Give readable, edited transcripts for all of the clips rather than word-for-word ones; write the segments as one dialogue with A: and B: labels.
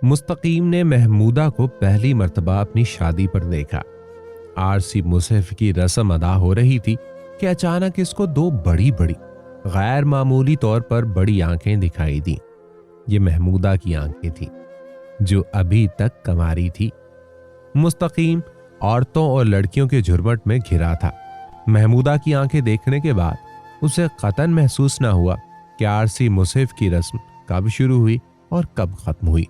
A: मुस्तकीम ने महमूदा को पहली मर्तबा अपनी शादी पर देखा। आरसी मुसहफ की रस्म अदा हो रही थी कि अचानक इसको दो बड़ी बड़ी गैर मामूली तौर पर बड़ी आंखें दिखाई दी। ये महमूदा की आंखें थी जो अभी तक कंवारी थी। मुस्तकीम औरतों और लड़कियों के झुरमट में घिरा था। महमूदा की आंखें देखने के बाद उसे कतन महसूस न हुआ कि आरसी मुसहफ की रस्म कब शुरू हुई और कब खत्म हुई।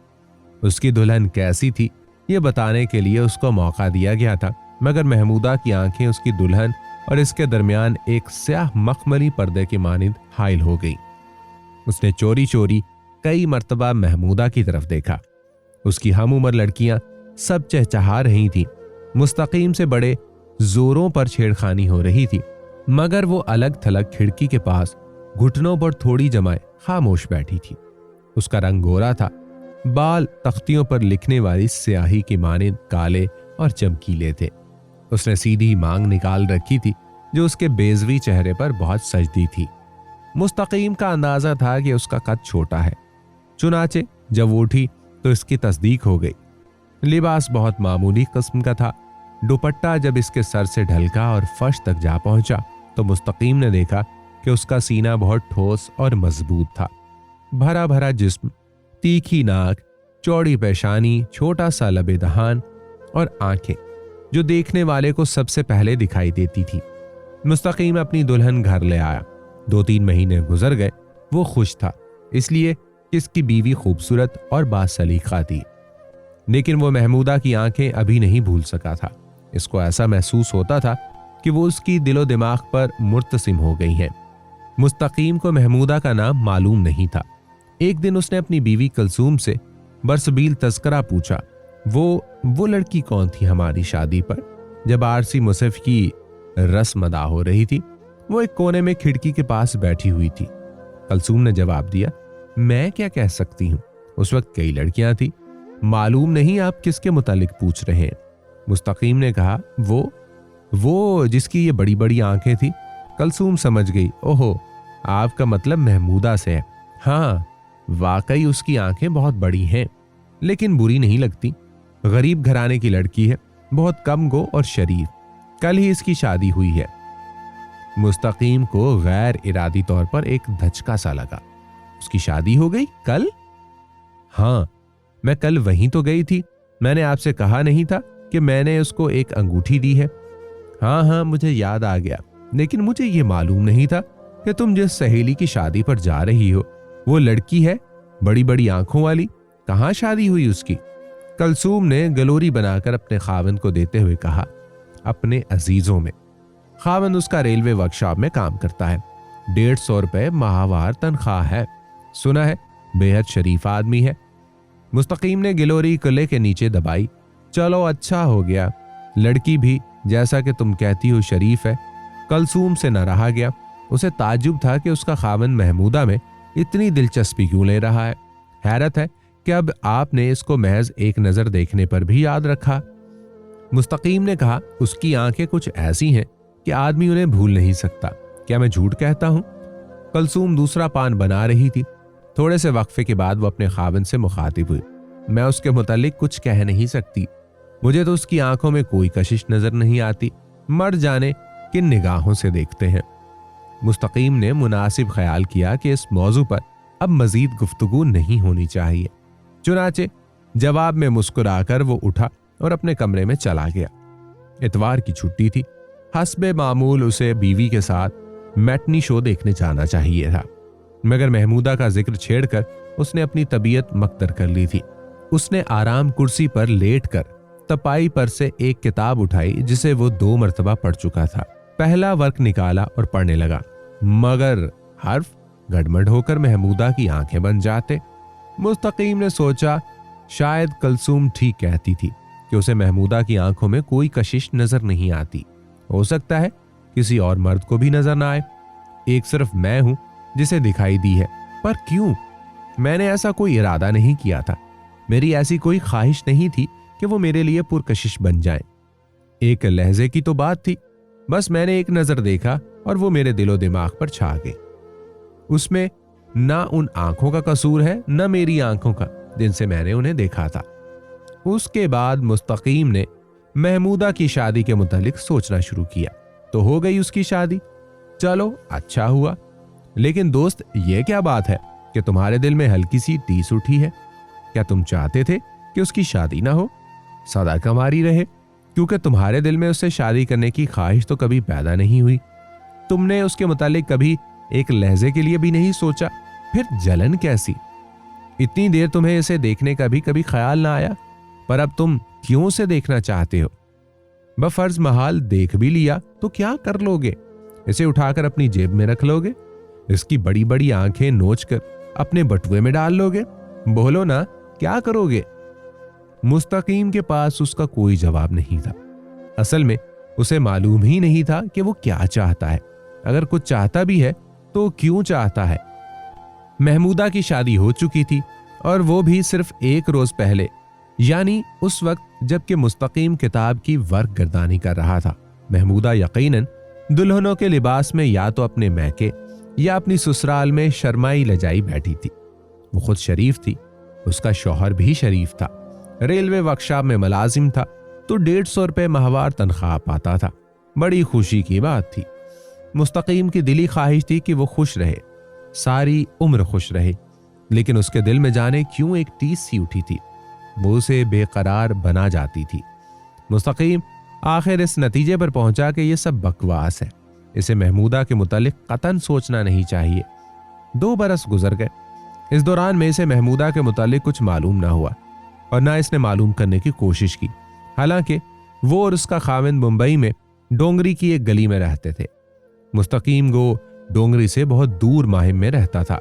A: उसकी दुल्हन कैसी थी ये बताने के लिए उसको मौका दिया गया था, मगर महमूदा की आंखें उसकी दुल्हन और इसके दरमियान एक स्याह मखमली पर्दे की मानिंद हाइल हो गई। उसने चोरी चोरी कई मर्तबा महमूदा की तरफ देखा। उसकी हम उम्र लड़कियां सब चहचहा रही थीं। मुस्तकीम से बड़े जोरों पर छेड़खानी हो रही थी, मगर वो अलग थलग खिड़की के पास घुटनों पर थोड़ी जमाए खामोश बैठी थी। उसका रंग गोरा था, बाल तख्तियों पर लिखने वाली स्याही की मानिंद काले और चमकीले थे। उसने सीधी मांग निकाल रखी थी जो उसके बेज़वी चेहरे पर बहुत सजदी थी। मुस्तकीम का अंदाजा था कि उसका कद छोटा है, चुनाचे जब वो उठी तो इसकी तस्दीक हो गई। लिबास बहुत मामूली किस्म का था। दुपट्टा जब इसके सर से ढलका और फर्श तक जा पहुंचा तो मुस्तकीम ने देखा कि उसका सीना बहुत ठोस और मजबूत था। भरा भरा जिस्म, तीखी नाक, चौड़ी पेशानी, छोटा सा लबे दहान और आंखें जो देखने वाले को सबसे पहले दिखाई देती थी। मुस्तकीम अपनी दुल्हन घर ले आया। 2-3 महीने गुजर गए। वो खुश था इसलिए कि इसकी बीवी खूबसूरत और बासलीका थी, लेकिन वो महमूदा की आंखें अभी नहीं भूल सका था। इसको ऐसा महसूस होता था कि वो उसकी दिलो दिमाग पर मुर्तसिम हो गई हैं। मुस्तकीम को महमूदा का नाम मालूम नहीं था। एक दिन उसने अपनी बीवी कलसूम से बरसबील तस्करा पूछा, वो लड़की कौन थी हमारी शादी पर जब आरसी मुसहफ की रस्म अदा हो रही थी? वो एक कोने में खिड़की के पास बैठी हुई थी। कलसूम ने जवाब दिया, मैं क्या कह सकती हूँ, उस वक्त कई लड़कियां थी। मालूम नहीं आप किसके मुतालिक पूछ रहे हैं? मुस्तकीम ने कहा, वो जिसकी ये बड़ी बड़ी आंखें थी। कलसूम समझ गई, ओहो आपका मतलब महमूदा से है। हाँ, वाकई उसकी आंखें बहुत बड़ी हैं, लेकिन बुरी नहीं लगती। गरीब घराने की लड़की है, बहुत कम गो और शरीफ। कल ही इसकी शादी हुई है। मुस्तकीम को गैर इरादी तौर पर एक धचका सा लगा। उसकी शादी हो गई कल? हाँ, मैं कल वहीं तो गई थी। मैंने आपसे कहा नहीं था कि मैंने उसको एक अंगूठी दी है? हाँ, मुझे याद आ गया, लेकिन मुझे ये मालूम नहीं था कि तुम जिस सहेली की शादी पर जा रही हो वो लड़की है, बड़ी बड़ी आंखों वाली। कहाँ शादी हुई उसकी? कलसूम ने गलोरी बनाकर अपने खावंद को देते हुए कहा, अपने अजीजों में। खावंद उसका रेलवे वर्कशॉप में काम करता है। 150 रुपए माहवार तनख्वाह है। सुना है बेहद शरीफ आदमी है। मुस्तकीम ने गिलोरी कुल्ले के नीचे दबाई। चलो अच्छा हो गया, लड़की भी जैसा कि तुम कहती हो शरीफ है। कलसूम से न रहा गया। उसे ताज्जुब था कि उसका खावंद महमूदा में इतनी दिलचस्पी क्यों ले रहा है। हैरत है कि अब आपने इसको महज एक नजर देखने पर भी याद रखा। मुस्तकीम ने कहा, उसकी आंखें कुछ ऐसी हैं कि आदमी उन्हें भूल नहीं सकता। क्या मैं झूठ कहता हूं? कलसूम दूसरा पान बना रही थी। थोड़े से वक्फे के बाद वो अपने खावंद से मुखातिब हुई। मैं उसके मुतालिक कुछ कह नहीं सकती। मुझे तो उसकी आंखों में कोई कशिश नजर नहीं आती। मर जाने किन निगाहों से देखते हैं। मुस्तकीम ने मुनासिब ख्याल किया कि इस मौजू पर अब मजीद गुफ्तगू नहीं होनी चाहिए। चुनाचे जवाब में मुस्कुराकर वो उठा और अपने कमरे में चला गया। इतवार की छुट्टी थी। हस्बे मामूल उसे बीवी के साथ मैटनी शो देखने जाना चाहिए था, मगर महमूदा का जिक्र छेड़कर उसने अपनी तबीयत मक्तर कर ली थी। उसने आराम कुर्सी पर लेटकर तपाई पर से एक किताब उठाई जिसे वो 2 मरतबा पढ़ चुका था। पहला वर्क निकाला और पढ़ने लगा, मगर हर्फ गड़बड़ होकर महमूदा की आंखें बन जाते। मुस्तकीम ने सोचा शायद कलसूम ठीक कहती थी कि उसे महमूदा की आंखों में कोई कशिश नजर नहीं आती। हो सकता है किसी और मर्द को भी नजर ना आए। एक सिर्फ मैं हूं जिसे दिखाई दी है। पर क्यों? मैंने ऐसा कोई इरादा नहीं किया था। मेरी ऐसी कोई ख्वाहिश नहीं थी कि वो मेरे लिए पुरकशिश बन जाए। एक लहजे की तो बात थी। बस मैंने एक नजर देखा और वो मेरे दिलो दिमाग पर छा गई। उसमें ना उन आंखों का कसूर है न मेरी आंखों का दिन से मैंने उन्हें देखा था। उसके बाद मुस्तकीम ने महमूदा की शादी के मुतालिक सोचना शुरू किया। तो हो गई उसकी शादी, चलो अच्छा हुआ। लेकिन दोस्त, ये क्या बात है कि तुम्हारे दिल में हल्की सी टीस उठी है? क्या तुम चाहते थे कि उसकी शादी ना हो, सदा कमारी रहे? क्योंकि तुम्हारे दिल में उससे शादी करने की ख्वाहिश तो कभी पैदा नहीं हुई। तुमने उसके मुतालिक कभी एक लहजे के लिए भी नहीं सोचा, फिर जलन कैसी? इतनी देर तुम्हें इसे देखने का भी कभी ख्याल ना आया, पर अब तुम क्यों उसे देखना चाहते हो? बफर्ज महाल देख भी लिया तो क्या कर लोगे? इसे उठाकर अपनी जेब में रख लोगे? इसकी बड़ी बड़ी आंखें नोचकर अपने बटुए में डाल लोगे? बोलो ना, क्या करोगे? मुस्तकीम के पास उसका कोई जवाब नहीं था। असल में उसे मालूम ही नहीं था कि वो क्या चाहता है। अगर कुछ चाहता भी है तो क्यों चाहता है? महमूदा की शादी हो चुकी थी, और वो भी सिर्फ एक रोज पहले, यानी उस वक्त जबकि मुस्तकीम किताब की वर्क गर्दानी कर रहा था। महमूदा यकीनन दुल्हनों के लिबास में या तो अपने मैके या अपनी ससुराल में शर्माई लजाई बैठी थी। वो खुद शरीफ थी, उसका शौहर भी शरीफ था, रेलवे वर्कशॉप में मुलाजिम था, तो 150 रुपये माहवार तनख्वाह पाता था। बड़ी खुशी की बात थी। मुस्तकीम की दिली ख्वाहिश थी कि वो खुश रहे, सारी उम्र खुश रहे, लेकिन उसके दिल में जाने क्यों एक टीस सी उठी थी। वो उसे बेकरार बना जाती थी। मुस्तकीम आखिर इस नतीजे पर पहुंचा कि यह सब बकवास है, इसे महमूदा के मुतालिक कतन सोचना नहीं चाहिए। 2 बरस गुजर गए। इस दौरान में इसे महमूदा के मुतालिक कुछ मालूम ना हुआ और ना इसने मालूम करने की कोशिश की। हालांकि वो और उसका खाविंद मुंबई में डोंगरी की एक गली में रहते थे। मुस्तकीम गो डोंगरी से बहुत दूर माहिम में रहता था,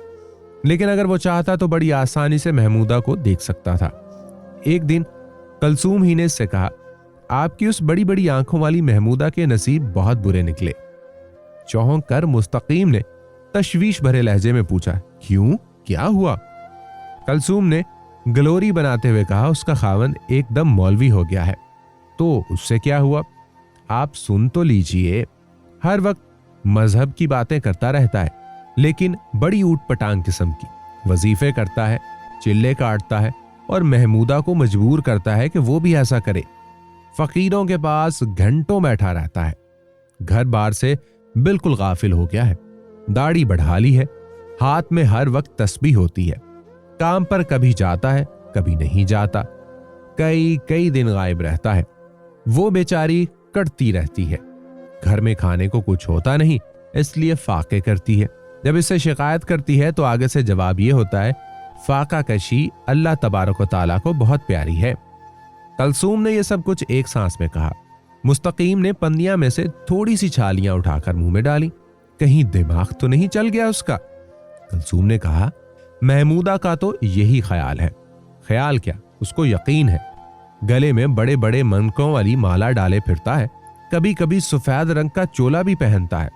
A: लेकिन अगर वो चाहता तो बड़ी आसानी से महमूदा को देख सकता था। एक दिन कलसूम ही ने इससे कहा, आपकी उस बड़ी बड़ी आंखों वाली महमूदा के नसीब बहुत बुरे निकले। चौंक कर मुस्तकीम ने तशवीश भरे लहजे में पूछा, क्यों, क्या हुआ? कलसूम ने गलोरी बनाते हुए कहा, उसका खावंद एकदम मौलवी हो गया है। तो उससे क्या हुआ? आप सुन तो लीजिए। हर वक्त मजहब की बातें करता रहता है, लेकिन बड़ी ऊट पटांग किस्म की। वजीफे करता है, चिल्ले काटता है और महमूदा को मजबूर करता है कि वो भी ऐसा करे। फकीरों के पास घंटों बैठा रहता है। घर बार से बिल्कुल गाफिल हो गया है। दाढ़ी बढ़ा ली है, हाथ में हर वक्त तस्बीह होती है। काम पर कभी जाता है, कभी नहीं जाता। कई दिन गायब रहता है। वो बेचारी कटती रहती है। घर में खाने को कुछ होता नहीं, इसलिए फाके करती है। जब इससे शिकायत करती है तो आगे से जवाब ये होता है, फाका कशी अल्लाह तबारक व तआला को बहुत प्यारी है। कलसूम ने यह सब कुछ एक सांस में कहा। मुस्तकीम ने पन्निया में से थोड़ी सी छालियां उठाकर मुंह में डाली। कहीं दिमाग तो नहीं चल गया उसका? कलसूम ने कहा, महमूदा का तो यही ख्याल है। ख्याल क्या, उसको यकीन है। गले में बड़े बड़े मनकों वाली माला डाले फिरता है, कभी कभी सफेद रंग का चोला भी पहनता है।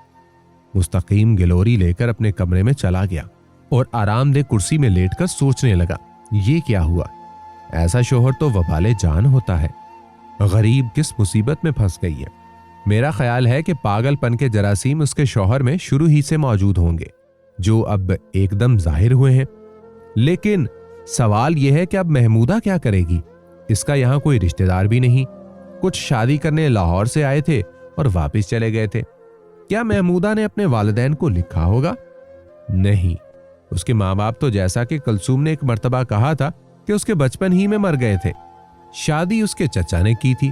A: मुस्तकीम गिलोरी लेकर अपने कमरे में चला गया और आरामदेह कुर्सी में लेटकर सोचने लगा, ये क्या हुआ? ऐसा शोहर तो वबाले जान होता है। गरीब किस मुसीबत में फंस गई है। मेरा ख्याल है कि पागलपन के जरासीम उसके शौहर में शुरू ही से मौजूद होंगे, जो अब एकदम जाहिर हुए हैं। लेकिन सवाल यह है कि अब महमूदा क्या करेगी? इसका यहां कोई रिश्तेदार भी नहीं। कुछ शादी करने लाहौर से आए थे और वापस चले गए थे। क्या महमूदा ने अपने वालिदैन को लिखा होगा? नहीं। उसके माँ बाप तो, जैसा कि कलसूम ने एक मर्तबा कहा था, कि उसके बचपन ही में मर गए थे। शादी उसके चचा ने की थी।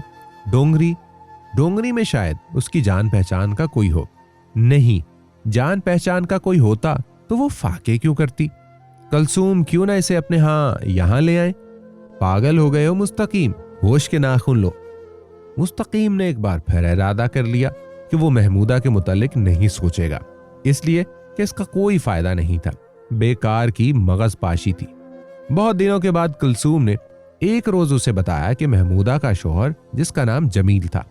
A: डोंगरी में शायद उसकी जान पहचान का कोई हो। नहीं, जान पहचान का कोई होता तो वो फाके क्यों करती? कलसूम क्यों ना इसे अपने यहां ले आए? पागल हो गए हो मुस्तकीम, होश के नाखून लो। मुस्तकीम ने एक बार फिर इरादा कर लिया कि वो महमूदा के मुतालिक नहीं सोचेगा, इसलिए कि इसका कोई फायदा नहीं था। बेकार की मगजपाशी थी। बहुत दिनों के बाद कलसूम ने एक रोज उसे बताया कि महमूदा का शौहर, जिसका नाम जमील था,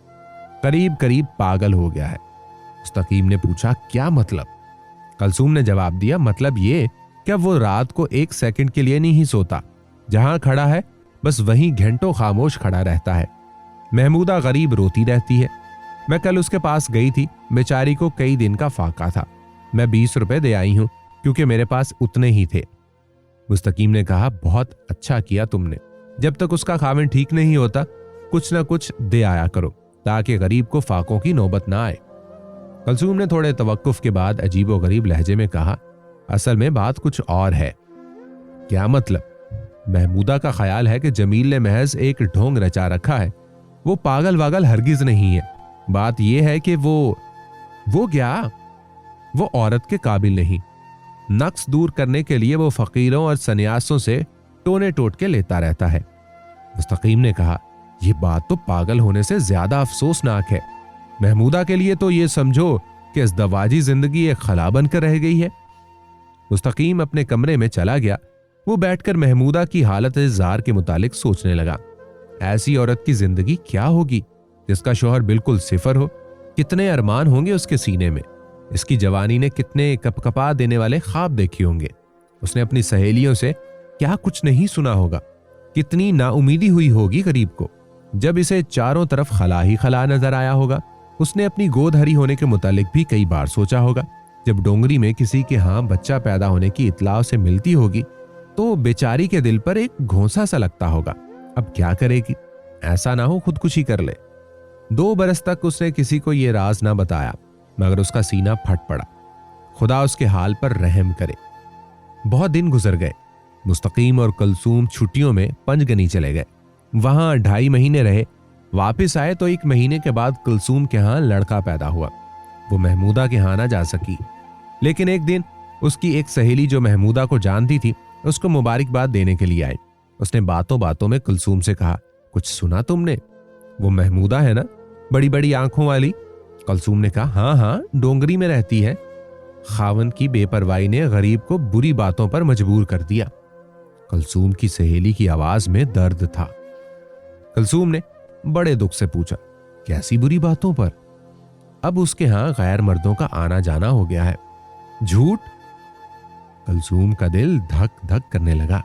A: करीब करीब पागल हो गया है। मुस्तकीम ने पूछा, क्या मतलब? कलसूम ने जवाब दिया, मतलब ये कि वो रात को 1 सेकंड के लिए नहीं सोता। जहां खड़ा है बस वहीं घंटों खामोश खड़ा रहता है। महमूदा गरीब रोती रहती है। मैं कल उसके पास गई थी, बेचारी को कई दिन का फाका था। मैं 20 रुपए दे आई हूं, क्योंकि मेरे पास उतने ही थे। मुस्तकीम ने कहा, बहुत अच्छा किया तुमने। जब तक उसका खाविन ठीक नहीं होता कुछ ना कुछ दे आया करो ताकि गरीब को फाकों की नौबत ना आए। कलसूम ने थोड़े तवक्कुफ के बाद अजीबो गरीब लहजे में कहा, असल में बात कुछ और है। क्या मतलब? महमूदा का ख्याल है कि जमील ने महज एक ढोंग रचा रखा है। वो पागल वागल हरगिज नहीं है। बात यह है कि वो क्या? वो औरत के काबिल नहीं। नक्स दूर करने के लिए वो फकीरों और सन्यासों से टोने टोट के लेता रहता है। मुस्तकीम ने कहा, यह बात तो पागल होने से ज्यादा अफसोसनाक है। महमूदा के लिए तो ये समझो कि इज़्दवाजी जिंदगी एक खला बनकर रह गई है। मुस्तकीम अपने कमरे में चला गया। वो बैठकर महमूदा की हालत ज़ार के मुतालिक सोचने लगा। ऐसी औरत की जिंदगी क्या होगी जिसका शौहर बिल्कुल सिफर हो? कितने अरमान होंगे उसके सीने में। इसकी जवानी ने कितने कपकपा देने वाले ख्वाब देखे होंगे। उसने अपनी सहेलियों से क्या कुछ नहीं सुना होगा। कितनी नाउमीदी हुई होगी गरीब को जब इसे चारों तरफ खला ही खला नजर आया होगा। उसने अपनी गोद हरी होने के मुतालिक भी कई बार सोचा होगा। जब डोंगरी में किसी के यहाँ बच्चा पैदा होने की इत्तला से मिलती होगी तो बेचारी के दिल पर एक घोंसा सा लगता होगा। अब क्या करेगी? ऐसा ना हो खुदकुशी कर ले। 2 बरस तक उसने किसी को यह राज ना बताया, मगर उसका सीना फट पड़ा। खुदा उसके हाल पर रहम करे। बहुत दिन गुजर गए। मुस्तकीम और कलसूम छुट्टियों में पंजगनी चले गए। वहां 2.5 महीने रहे। वापस आए तो 1 महीने के बाद कलसूम के यहाँ लड़का पैदा हुआ। वो महमूदा के यहाँ ना जा सकी, लेकिन एक दिन उसकी एक सहेली जो महमूदा को जानती थी उसको मुबारकबाद देने के लिए आई। उसने बातों बातों में कुलसूम से कहा, कुछ सुना तुमने? वो महमूदा है ना, बड़ी बड़ी आंखों वाली? कुलसूम ने कहा, हाँ हाँ, डोंगरी में रहती है। खावन की बेपरवाही ने गरीब को बुरी बातों पर मजबूर कर दिया। कुलसूम की सहेली की आवाज में दर्द था। कुलसूम ने बड़े दुख से पूछा, कैसी बुरी बातों पर? अब उसके यहां गैर मर्दों का आना जाना हो गया है। झूठ? कुलसूम का दिल धक धक करने लगा।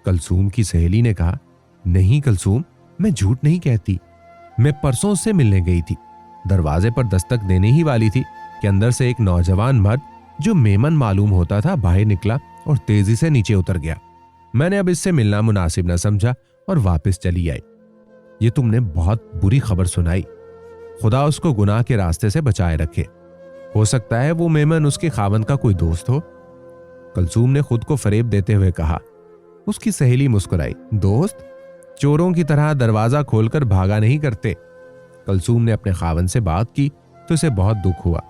A: कुलसूम की सहेली ने कहा, नहीं कुलसूम, मैं झूठ नहीं कहती। मैं परसों से मिलने गई थी। दरवाजे पर दस्तक देने ही वाली थी कि अंदर से एक नौजवान मर्द जो मेमन मालूम होता था बाहर निकला और तेजी से नीचे उतर गया। मैंने अब इससे मिलना मुनासिब न समझा और वापस चली आई। ये तुमने बहुत बुरी खबर सुनाई। खुदा उसको गुनाह के रास्ते से बचाए रखे। हो सकता है वो मेमन उसके खावंद का कोई दोस्त हो। कुलसूम ने खुद को फरेब देते हुए कहा। उसकी सहेली मुस्कुराई। दोस्त? चोरों की तरह दरवाजा खोलकर भागा नहीं करते। कुलसूम ने अपने खावंद से बात की तो उसे बहुत दुख हुआ।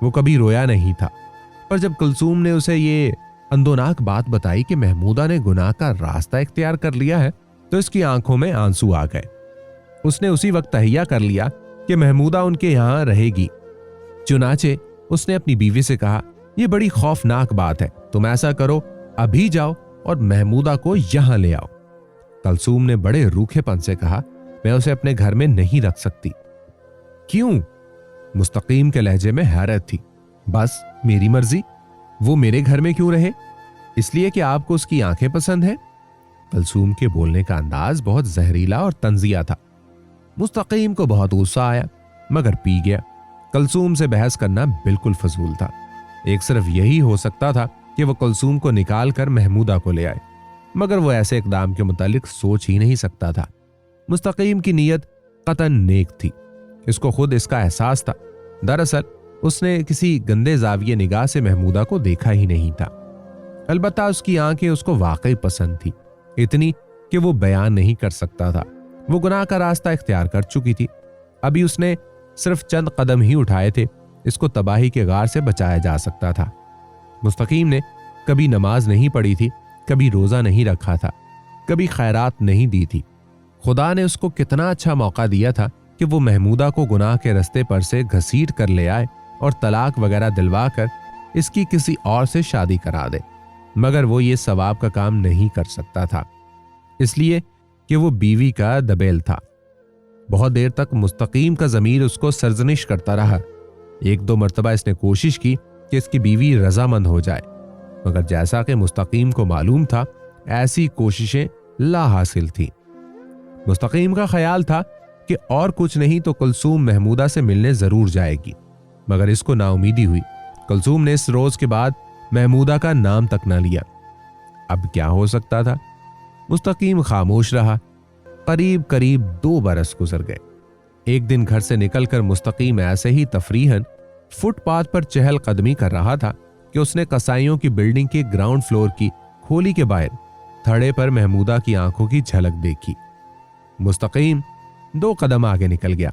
A: वो कभी रोया नहीं था, पर जब कुलसूम ने उसे ये अंदोनाक बात बताई कि महमूदा ने गुनाह का रास्ता इख्तियार कर लिया है तो इसकी आंखों में आंसू आ गए। उसने उसी वक्त तहैया कर लिया कि महमूदा उनके यहाँ रहेगी। चुनाचे उसने अपनी बीवी से कहा, यह बड़ी खौफनाक बात है, तुम ऐसा करो, अभी जाओ और महमूदा को यहां ले आओ। कुलसूम ने बड़े रूखेपन से कहा, मैं उसे अपने घर में नहीं रख सकती। क्यों? मुस्तकीम के लहजे में हैरत थी। बस मेरी मर्जी। वो मेरे घर में क्यों रहे? इसलिए कि आपको उसकी आंखें पसंद है? कुलसूम के बोलने का अंदाज बहुत जहरीला और तंजिया था। मुस्तकीम को बहुत गुस्सा आया, मगर पी गया। कुलसूम से बहस करना बिल्कुल फजूल था। एक सिर्फ यही हो सकता था कि वो कुलसूम को निकाल कर महमूदा को ले आए, मगर वो ऐसे इकदाम के मुतालिक सोच ही नहीं सकता था। मुस्तकीम की नीयत कतन नेक थी। इसको खुद इसका एहसास था। दरअसल उसने किसी गंदे जाविये निगाह से महमूदा को देखा ही नहीं था। अलबत्ता उसकी आंखें उसको वाकई पसंद थी, इतनी कि वो बयान नहीं कर सकता था। वो गुनाह का रास्ता इख्तियार कर चुकी थी। अभी उसने सिर्फ चंद कदम ही उठाए थे। इसको तबाही के गार से बचाया जा सकता था। मुस्तकीम ने कभी नमाज नहीं पढ़ी थी, कभी रोजा नहीं रखा था, कभी खैरात नहीं दी थी। खुदा ने उसको कितना अच्छा मौका दिया था कि वो महमूदा को गुनाह के रास्ते पर से घसीट कर ले आए और तलाक वगैरह दिलवा कर इसकी किसी और से शादी करा दे, मगर वो ये सवाब का काम नहीं कर सकता था, इसलिए कि वो बीवी का दबेल था। बहुत देर तक मुस्तकीम का ज़मीर उसको सरजनिश करता रहा। 1-2 मरतबा इसने कोशिश की कि इसकी बीवी रजामंद हो जाए, मगर जैसा कि मुस्तकीम को मालूम था, ऐसी कोशिशें ला हासिल थी। मुस्तकीम का ख्याल था कि और कुछ नहीं तो कुलसूम महमूदा से मिलने जरूर जाएगी, मगर इसको नाउमीदी हुई। कुलसूम ने इस रोज के बाद महमूदा का नाम तक ना लिया। अब क्या हो सकता था? मुस्तकीम खामोश रहा। करीब करीब 2 बरस गुजर गए। एक दिन घर से निकलकर मुस्तकीम ऐसे ही तफरीहन फुटपाथ पर चहल कदमी कर रहा था कि उसने कसाईयों की बिल्डिंग के ग्राउंड फ्लोर की खोली के बाहर थड़े पर महमूदा की आंखों की झलक देखी। मुस्तकीम 2 कदम आगे निकल गया।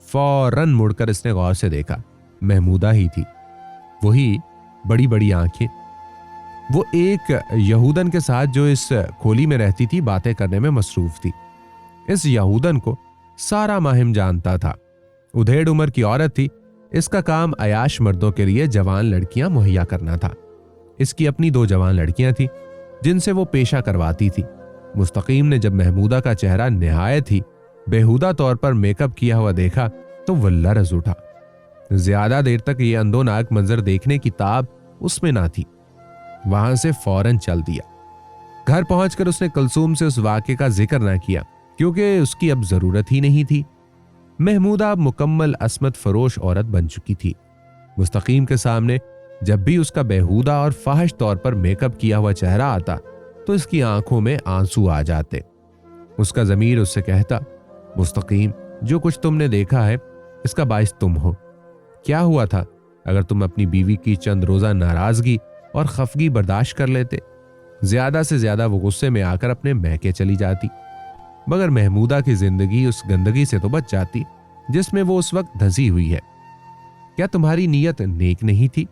A: फौरन मुड़कर इसने गौर से देखा, महमूदा ही थी। वही बड़ी बड़ी आंखें। वो एक यहूदन के साथ जो इस खोली में रहती थी बातें करने में मसरूफ थी। इस यहूदन को सारा माहिम जानता था। उधेड़ उम्र की औरत थी। इसका काम अयाश मर्दों के लिए जवान लड़कियां मुहैया करना था। इसकी अपनी 2 जवान लड़कियां थी जिनसे वो पेशा करवाती थी। मुस्तकीम ने जब महमूदा का चेहरा निहायत ही बेहुदा तौर पर मेकअप किया हुआ देखा तो वो लरज उठा। ज्यादा देर तक ये अंदोनाक मंजर देखने की ताब उसमें ना थी। वहां से फौरन चल दिया। घर पहुंचकर उसने कुलसूम से उस वाक़े का जिक्र ना किया क्योंकि उसकी अब जरूरत ही नहीं थी। महमूदा अब मुकम्मल असमत फरोश औरत बन चुकी थी। मुस्तकीम के सामने जब भी उसका बेहुदा और फाहिश तौर पर मेकअप किया हुआ चेहरा आता तो इसकी आंखों में आंसू आ जाते। उसका ज़मीर उससे कहता, मुस्तकीम, जो कुछ तुमने देखा है इसका बाइस तुम हो। क्या हुआ था अगर तुम अपनी बीवी की चंद रोजा नाराजगी और खफगी बर्दाश्त कर लेते? ज्यादा से ज्यादा वो गुस्से में आकर अपने मैके चली जाती, मगर महमूदा की जिंदगी उस गंदगी से तो बच जाती जिसमें वो उस वक्त धंसी हुई है। क्या तुम्हारी नीयत नेक नहीं थी?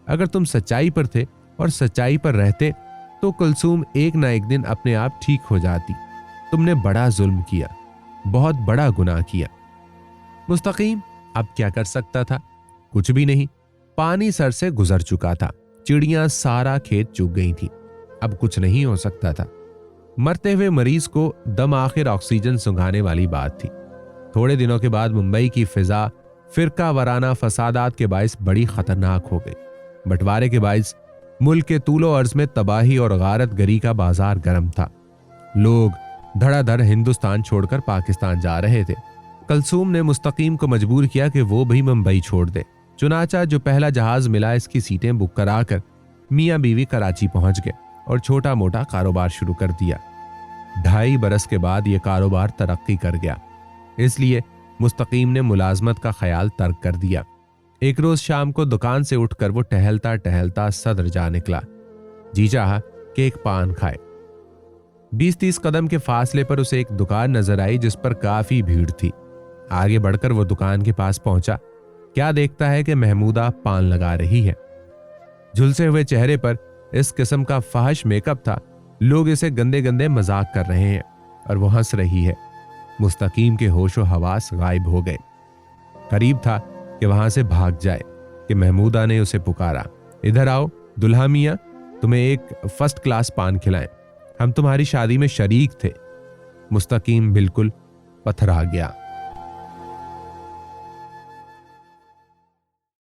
A: अगर तुम सच्चाई पर थे और सच्चाई पर रहते तो कुलसूम एक ना एक दिन अपने आप ठीक हो जाती। तुमने बड़ा जुल्म किया, बहुत बड़ा गुनाह किया। मुस्तकीम अब क्या कर सकता था? कुछ भी नहीं। पानी सर से गुजर चुका था। चिड़ियां सारा खेत चुग गई थी। अब कुछ नहीं हो सकता था। मरते हुए मरीज को दम आखिर ऑक्सीजन सुंघाने वाली बात थी। थोड़े दिनों के बाद मुंबई की फिजा फिरका वराना फसादात के बाइस बड़ी खतरनाक हो गई। बंटवारे के बाइस मुल्क के तूलो अर्ज में तबाही और गारत गरी का बाजार गर्म था। लोग धड़ाधड़ हिंदुस्तान छोड़कर पाकिस्तान जा रहे थे। कुलसूम ने मुस्तकीम को मजबूर किया कि वो भी मुंबई छोड़ दे। चुनाचा जो पहला जहाज मिला इसकी सीटें बुक कराकर मियां बीवी कराची पहुंच गए और छोटा मोटा कारोबार शुरू कर दिया। 2.5 बरस के बाद यह कारोबार तरक्की कर गया, इसलिए मुस्तकीम ने मुलाजमत का ख्याल तर्क कर दिया। एक रोज शाम को दुकान से उठकर वो टहलता टहलता सदर जा निकला। जी चाहा कि एक पान खाए। 20-30 कदम के फासले पर उसे एक दुकान नजर आई जिस पर काफी भीड़ थी। आगे बढ़कर वो दुकान के पास पहुंचा। क्या देखता है कि महमूदा पान लगा रही है। झुलसे हुए चेहरे पर इस किस्म का फाहिश मेकअप था। लोग इसे गंदे गंदे मजाक कर रहे हैं और वो हंस रही है। मुस्तकीम के होशो हवास गायब हो गए। करीब था कि वहां से भाग जाए कि महमूदा ने उसे पुकारा, इधर आओ दुल्हा मियां, तुम्हें एक फर्स्ट क्लास पान खिलाएं, हम तुम्हारी शादी में शरीक थे। मुस्तकीम बिल्कुल पथरा गया।